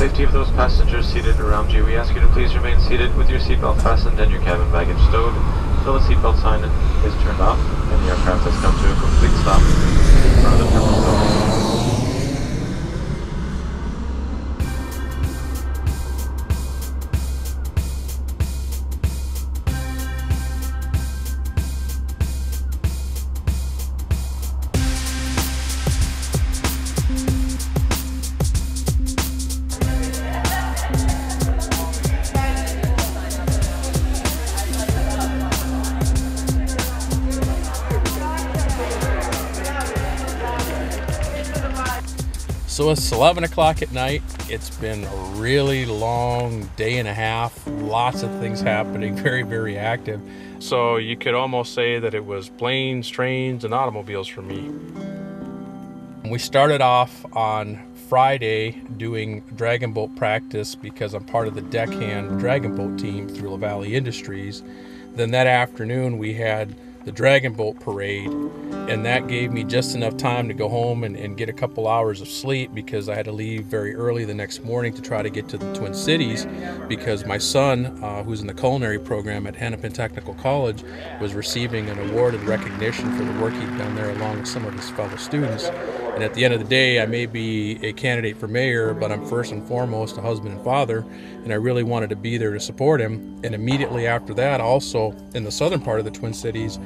safety of those passengers seated around you, we ask you to please remain seated with your seatbelt fastened and your cabin baggage stowed until the seatbelt sign is turned off and the aircraft has come to a complete stop in front of the terminal building. So it's 11 o'clock at night. It's been a really long day and a half. Lots of things happening, very, very active. So you could almost say that it was planes, trains, and automobiles for me. We started off on Friday doing dragon boat practice because I'm part of the deckhand dragon boat team through La Valley Industries. Then that afternoon we had the dragon boat parade, and that gave me just enough time to go home and get a couple hours of sleep because I had to leave very early the next morning to try to get to the Twin Cities because my son, who's in the culinary program at Hennepin Technical College, was receiving an award and recognition for the work he'd done there along with some of his fellow students. And at the end of the day, I may be a candidate for mayor, but I'm first and foremost a husband and father, and I really wanted to be there to support him. And immediately after that, also in the southern part of the Twin Cities,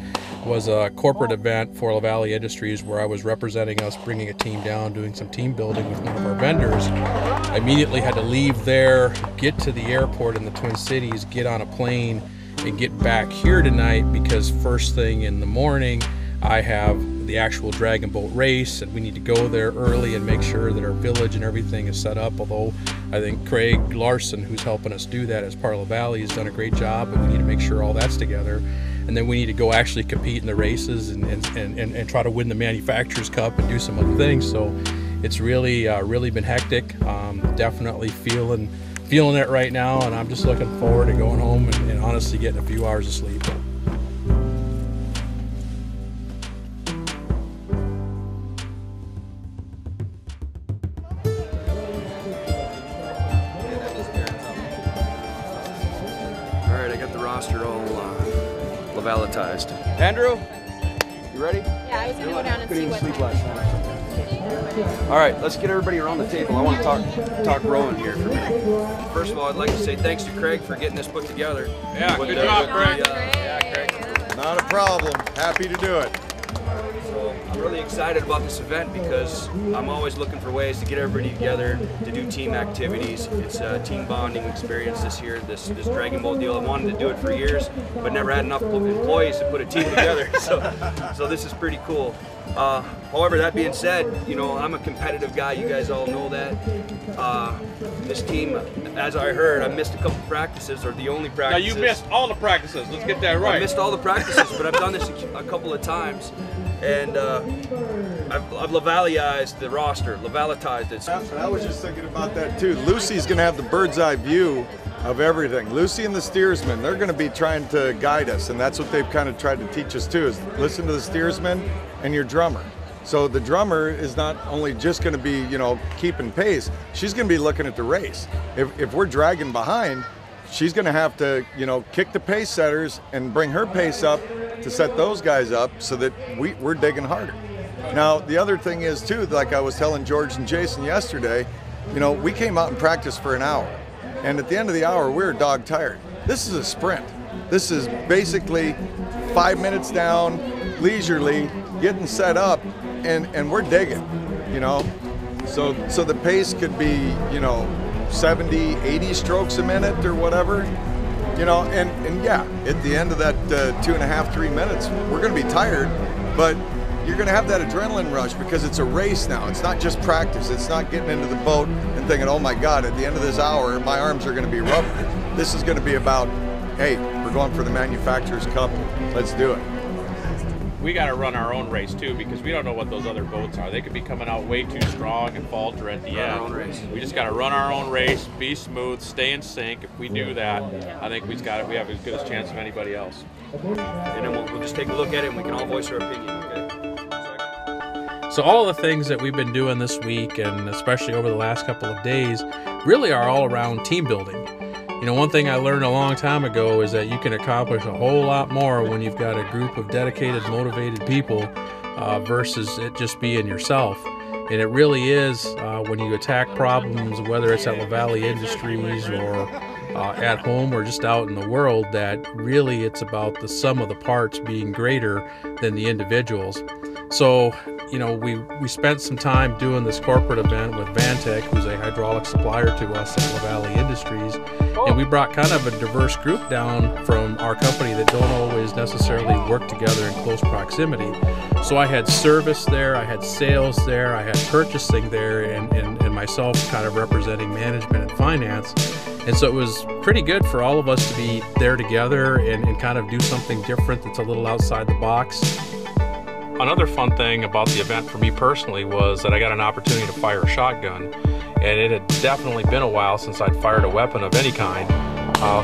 was a corporate event for La Valley Industries where I was representing us, bringing a team down, doing some team building with one of our vendors. I immediately had to leave there, get to the airport in the Twin Cities, get on a plane, and get back here tonight because first thing in the morning, I have the actual dragon boat race and we need to go there early and make sure that our village and everything is set up, although I think Craig Larson, who's helping us do that as part of La Valley, has done a great job, but we need to make sure all that's together. And then we need to go actually compete in the races and try to win the Manufacturers Cup and do some other things. So it's really been hectic. Definitely feeling it right now, and I'm just looking forward to going home and honestly getting a few hours of sleep. All right, I got the roster all Lavalletized. Andrew, you ready? Yeah, I was gonna go down and see what time. All right, let's get everybody around the table. I want to talk rowing here for a minute. First of all, I'd like to say thanks to Craig for getting this put together. Yeah, good job, Craig. Yeah, Craig. Not a problem. Happy to do it. So I'm really excited about this event because I'm always looking for ways to get everybody together to do team activities. It's a team bonding experience this year, this Dragon Boat deal. I wanted to do it for years, but never had enough employees to put a team together. So this is pretty cool. However, that being said, you know, I'm a competitive guy. You guys all know that. This team, as I heard, I missed a couple practices, or the only practices. Now you missed all the practices. Let's get that right. I missed all the practices, but I've done this a couple of times. And I've Lavalleized the roster, Lavalletized it. I was just thinking about that too. Lucy's going to have the bird's eye view of everything. Lucy and the steersman, they're going to be trying to guide us, and that's what they've kind of tried to teach us too, is listen to the steersman and your drummer. So the drummer is not only just going to be, you know, keeping pace, she's going to be looking at the race. If we're dragging behind, she's going to have to, you know, kick the pace setters and bring her pace up to set those guys up so that we're digging harder. Now, the other thing is too, like I was telling George and Jason yesterday, you know, we came out and practiced for an hour. And at the end of the hour, we were dog tired. This is a sprint. This is basically 5 minutes down, leisurely, getting set up, and we're digging, you know. So the pace could be, you know, 70, 80 strokes a minute or whatever, you know, and yeah, at the end of that 2.5, 3 minutes, we're going to be tired, but you're going to have that adrenaline rush because it's a race now. It's not just practice. It's not getting into the boat and thinking, oh my God, at the end of this hour, my arms are going to be rubber. This is going to be about, hey, we're going for the Manufacturers Cup. Let's do it. We got to run our own race too because we don't know what those other boats are. They could be coming out way too strong and falter at the end. Our own race. We just got to run our own race, be smooth, stay in sync. If we do that, I think we have as good a chance of anybody else. And then we'll just take a look at it and we can all voice our opinion, okay? So all of the things that we've been doing this week, and especially over the last couple of days, really are all around team building. You know, one thing I learned a long time ago is that you can accomplish a whole lot more when you've got a group of dedicated, motivated people versus it just being yourself. And it really is when you attack problems, whether it's at La Valley Industries or at home or just out in the world, that really it's about the sum of the parts being greater than the individuals. So, you know, we spent some time doing this corporate event with Vantec, who's a hydraulic supplier to us at La Valley Industries, and we brought kind of a diverse group down from our company that don't always necessarily work together in close proximity. So I had service there, I had sales there, I had purchasing there, and myself kind of representing management and finance. And so it was pretty good for all of us to be there together and kind of do something different that's a little outside the box. Another fun thing about the event for me personally was that I got an opportunity to fire a shotgun, and it had definitely been a while since I'd fired a weapon of any kind.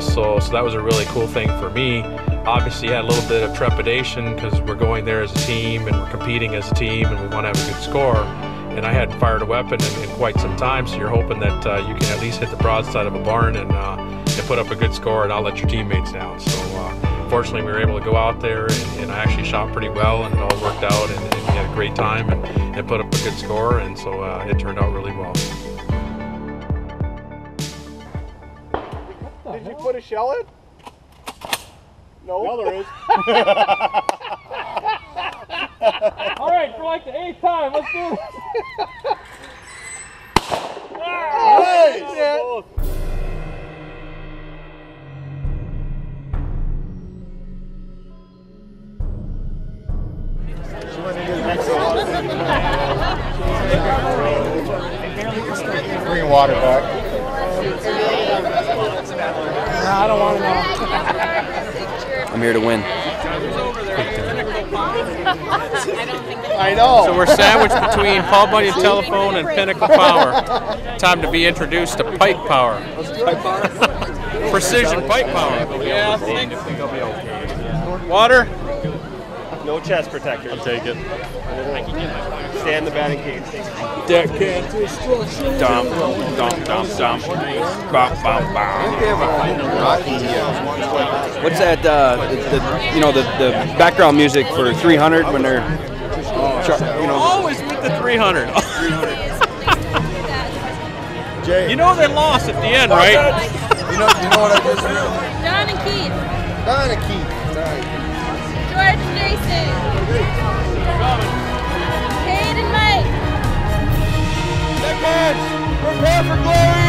So that was a really cool thing for me. Obviously, I had a little bit of trepidation because we're going there as a team and we're competing as a team and we want to have a good score. And I hadn't fired a weapon in quite some time, so you're hoping that you can at least hit the broadside of a barn and put up a good score and not let your teammates down. So fortunately, we were able to go out there and I actually shot pretty well, and it all worked out, and we had a great time and put up a good score, and so it turned out really well. Did you put a shell in? No. Well, there is. All right, for like the 8th time, let's do this. Nice! Bring water back. I don't want to know. I'm here to win. I know. So we're sandwiched between Paul Bunyan Telephone and Pinnacle Power. Time to be introduced to pipe power. Precision pipe power. Yeah, water? No chest protector. I'll take it. Stay in the batting cage. Deck can destruction. Dump, dump, dump, dump. Bop, bop, bop. What's that? The background music for 300 when they're, Always with the 300. Jay, You know they lost at the end, right? you know what I just realized? John and Keith. Don and Keith. George and Jason. Kate and Mike. Deckhands, prepare for glory!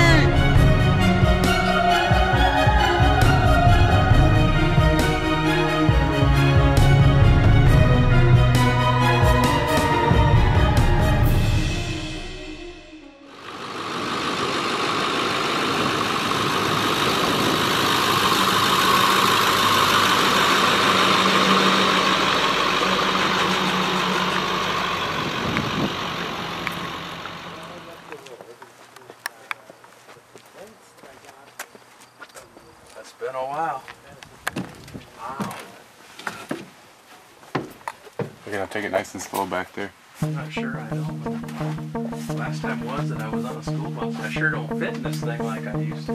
It's been a while. Wow. We're gonna take it nice and slow back there. I'm not sure I know. Last time was that I was on a school bus. I sure don't fit in this thing like I used to.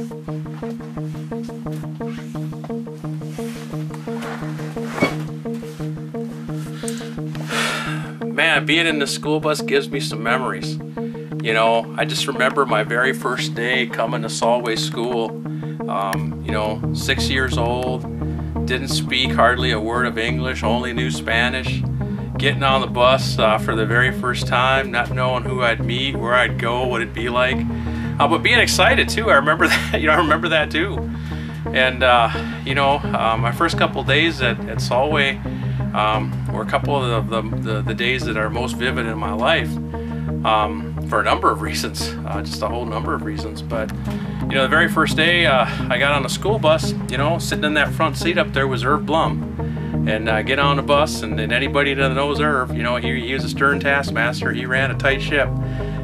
Man, being in the school bus gives me some memories. You know, I just remember my very first day coming to Solway School. 6 years old, didn't speak hardly a word of English, only knew Spanish. Getting on the bus for the very first time, not knowing who I'd meet, where I'd go, what it'd be like. But being excited too, I remember that. I remember that too. And my first couple days at Solway were a couple of the days that are most vivid in my life. For a number of reasons, just a whole number of reasons. But the very first day I got on the school bus, sitting in that front seat up there was Irv Blum. And I get on the bus, and anybody that knows Irv, he was a stern taskmaster. He ran a tight ship.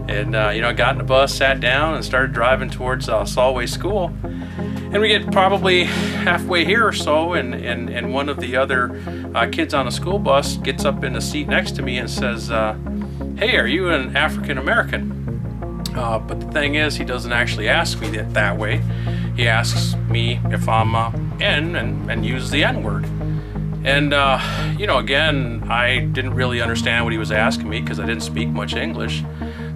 And I got in the bus, sat down, and started driving towards Solway School. And we get probably halfway here or so, and one of the other kids on the school bus gets up in the seat next to me and says, "Hey, are you an African American?" But the thing is, he doesn't actually ask me that way. He asks me if I'm in and uses the N-word. And, you know, again, I didn't really understand what he was asking me because I didn't speak much English.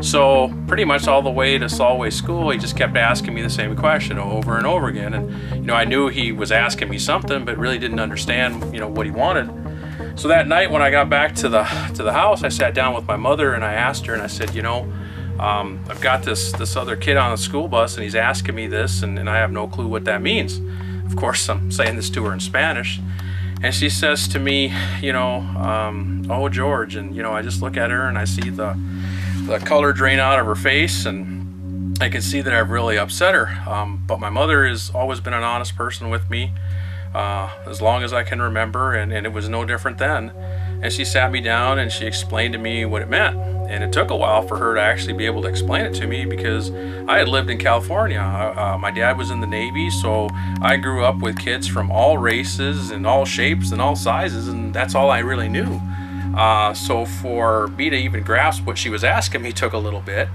So pretty much all the way to Solway School, he just kept asking me the same question over and over again. And, you know, I knew he was asking me something, but really didn't understand, you know, what he wanted. So that night when I got back to the house, I sat down with my mother and I asked her, and I said, you know, I've got this other kid on the school bus and he's asking me this, and I have no clue what that means. Of course, I'm saying this to her in Spanish. And she says to me, you know, oh, George, and, you know, I just look at her and I see the color drain out of her face, and I can see that I've really upset her. But my mother has always been an honest person with me, as long as I can remember, and it was no different then. And she sat me down and she explained to me what it meant. And it took a while for her to actually be able to explain it to me, because I had lived in California. My dad was in the Navy, so I grew up with kids from all races and all shapes and all sizes, and that's all I really knew. So for me to even grasp what she was asking me took a little bit.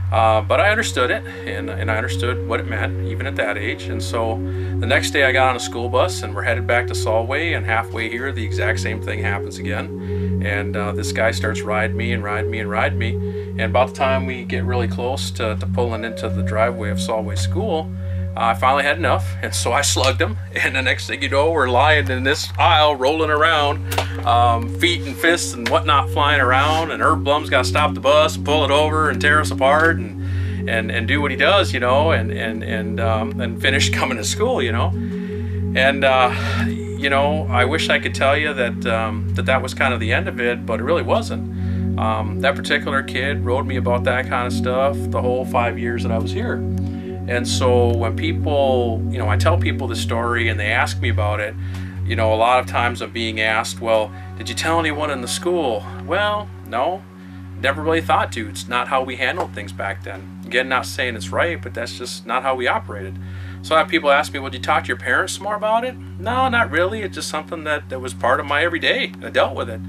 But I understood it, and I understood what it meant, even at that age. And so the next day I got on a school bus and we're headed back to Solway, and halfway here the exact same thing happens again. And this guy starts riding me and riding me and riding me. And about the time we get really close to pulling into the driveway of Solway School, I finally had enough, and so I slugged him. And the next thing you know, we're lying in this aisle, rolling around, feet and fists and whatnot flying around. And Herb Blum's got to stop the bus, pull it over, and tear us apart, and do what he does, you know, and finish coming to school, you know. And you know, I wish I could tell you that that was kind of the end of it, but it really wasn't. That particular kid rode me about that kind of stuff the whole 5 years that I was here. And so when people, you know, I tell people the story and they ask me about it, you know, a lot of times I'm being asked, well, did you tell anyone in the school? Well, no, never really thought to. It's not how we handled things back then. Again, not saying it's right, but that's just not how we operated. So I have people ask me, well, did you talk to your parents more about it? No, not really. It's just something that was part of my everyday. I dealt with it.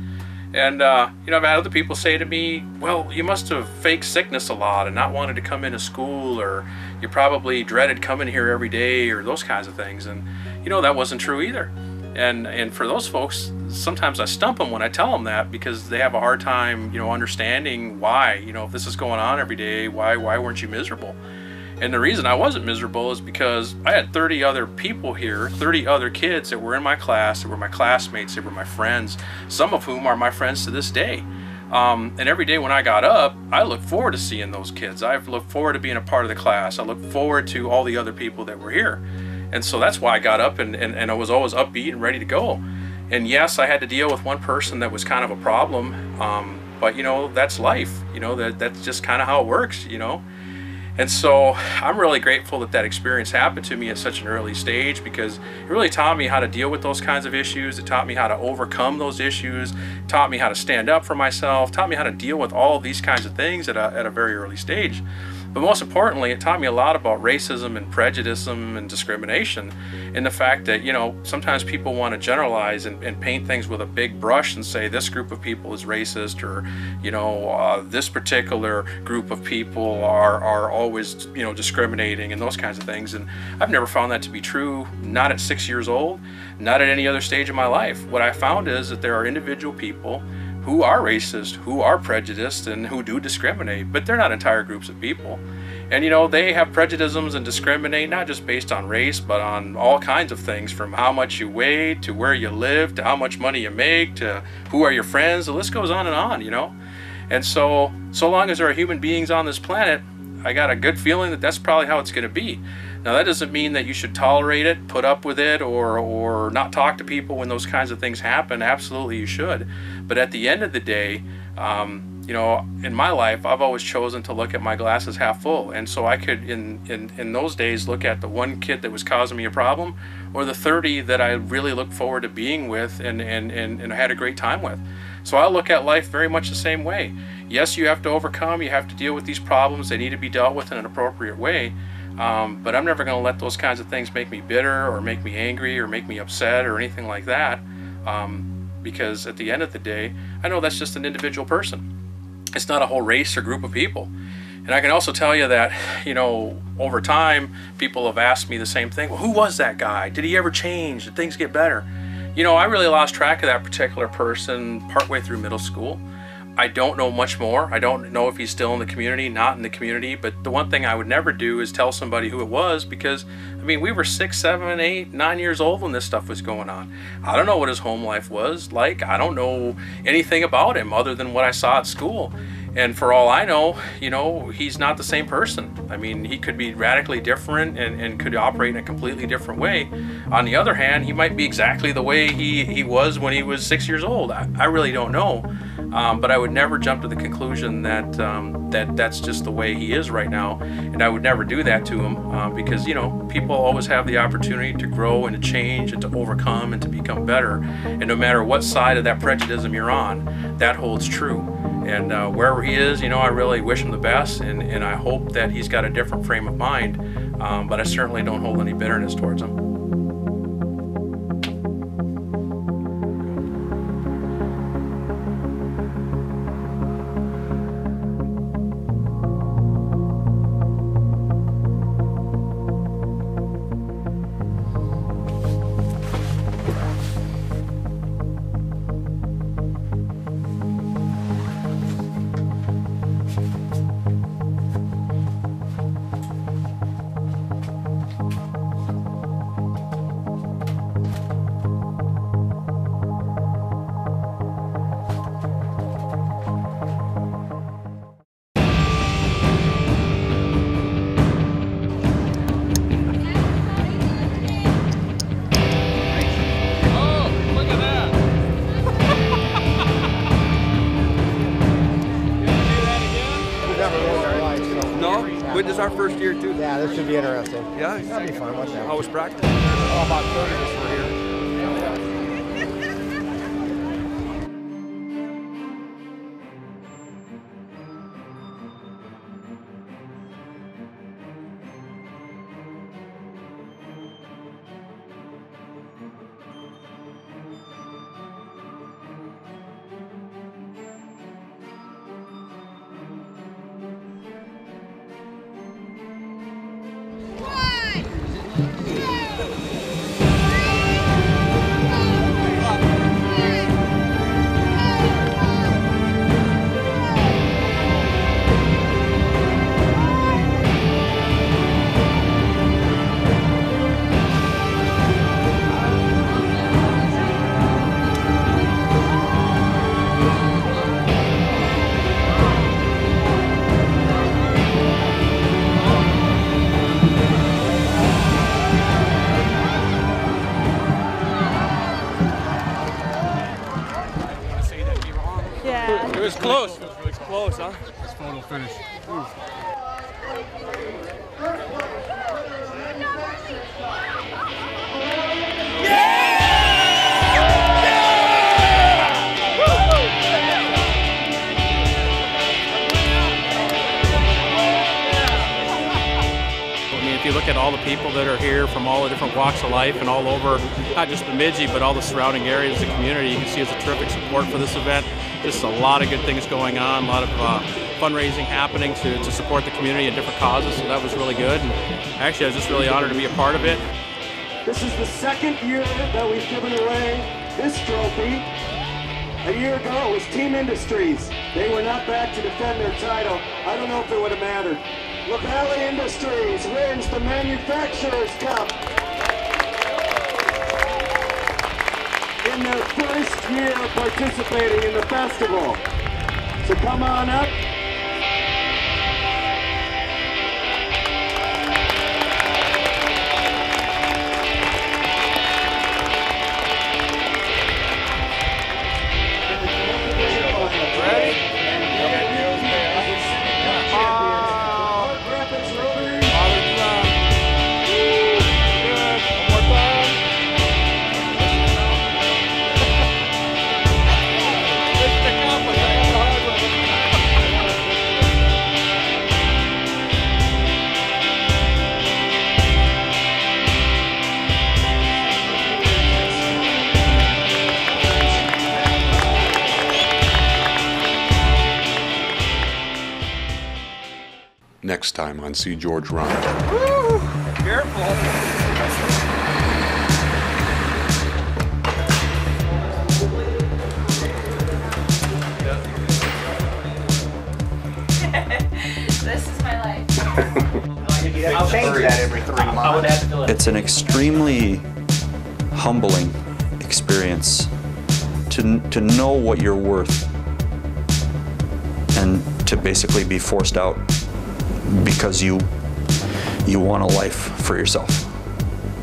And, you know, I've had other people say to me, well, you must have faked sickness a lot and not wanted to come into school, or you probably dreaded coming here every day, or those kinds of things. And, you know, that wasn't true either. And for those folks, sometimes I stump them when I tell them that, because they have a hard time, you know, understanding why, you know, if this is going on every day, why weren't you miserable? And the reason I wasn't miserable is because I had 30 other people here, 30 other kids that were in my class, that were my classmates, that were my friends, some of whom are my friends to this day. And every day when I got up, I looked forward to seeing those kids. I looked forward to being a part of the class. I looked forward to all the other people that were here. And so that's why I got up and I was always upbeat and ready to go. And yes, I had to deal with one person that was kind of a problem. But, you know, that's life. You know, that's just kind of how it works, you know. And so I'm really grateful that that experience happened to me at such an early stage, because it really taught me how to deal with those kinds of issues. It taught me how to overcome those issues, taught me how to stand up for myself, taught me how to deal with all of these kinds of things at a very early stage. But most importantly, it taught me a lot about racism and prejudice and discrimination, and the fact that, you know, sometimes people want to generalize and paint things with a big brush and say this group of people is racist, or, you know, this particular group of people are always, you know, discriminating and those kinds of things. And I've never found that to be true, not at 6 years old, not at any other stage of my life. What I found is that there are individual people who are racist, who are prejudiced, and who do discriminate, but they're not entire groups of people. And, you know, they have prejudices and discriminate not just based on race, but on all kinds of things, from how much you weigh, to where you live, to how much money you make, to who are your friends. The list goes on, you know. And so long as there are human beings on this planet, I got a good feeling that that's probably how it's going to be. Now, that doesn't mean that you should tolerate it, put up with it, or not talk to people when those kinds of things happen. Absolutely, you should. But at the end of the day, you know, in my life, I've always chosen to look at my glasses half full. And so I could, in those days, look at the one kid that was causing me a problem, or the 30 that I really looked forward to being with and I had a great time with. So I look at life very much the same way. Yes, you have to overcome, you have to deal with these problems. They need to be dealt with in an appropriate way. But I'm never going to let those kinds of things make me bitter, or make me angry, or make me upset, or anything like that. Because at the end of the day, I know that's just an individual person. It's not a whole race or group of people. And I can also tell you that, you know, over time, people have asked me the same thing. Well, who was that guy? Did he ever change? Did things get better? You know, I really lost track of that particular person partway through middle school. I don't know much more. I don't know if he's still in the community, not in the community, but the one thing I would never do is tell somebody who it was, because, I mean, we were 6, 7, 8, 9 years old when this stuff was going on. I don't know what his home life was like. I don't know anything about him other than what I saw at school. And for all I know, you know, he's not the same person. I mean, he could be radically different and could operate in a completely different way. On the other hand, he might be exactly the way he was when he was 6 years old. I really don't know. But I would never jump to the conclusion that that's just the way he is right now. And I would never do that to him because, you know, people always have the opportunity to grow and to change and to overcome and to become better. And no matter what side of that prejudice you're on, that holds true. And wherever he is, you know, I really wish him the best, and I hope that he's got a different frame of mind, but I certainly don't hold any bitterness towards him. This is our first year too. Yeah, this should be interesting. Yeah, that'd be fun. What's that? How was practice? Oh, about 30 of us were here. It was close. It was close, huh? This photo finish. If you look at all the people that are here from all the different walks of life and all over, not just Bemidji, but all the surrounding areas of the community, you can see it's a terrific support for this event. Just a lot of good things going on, a lot of fundraising happening to support the community and different causes, so that was really good. And actually, I was just really honored to be a part of it. This is the second year that we've given away this trophy. A year ago, it was Team Industries. They were not back to defend their title. I don't know if it would have mattered. LaValle Industries wins the Manufacturers Cup in their first year participating in the festival. So come on up. next time on See George Run. Woo! Careful. This is my life. I'll change that every 3 months. It's an extremely humbling experience to know what you're worth and to basically be forced out because you want a life for yourself.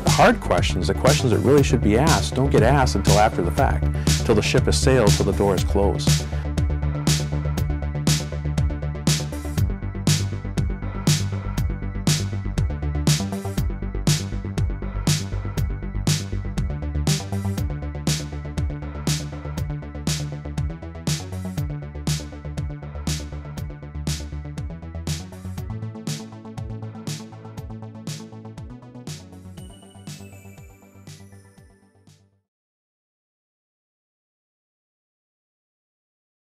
Hard questions, the questions that really should be asked, don't get asked until after the fact, until the ship has sailed, till the door is closed.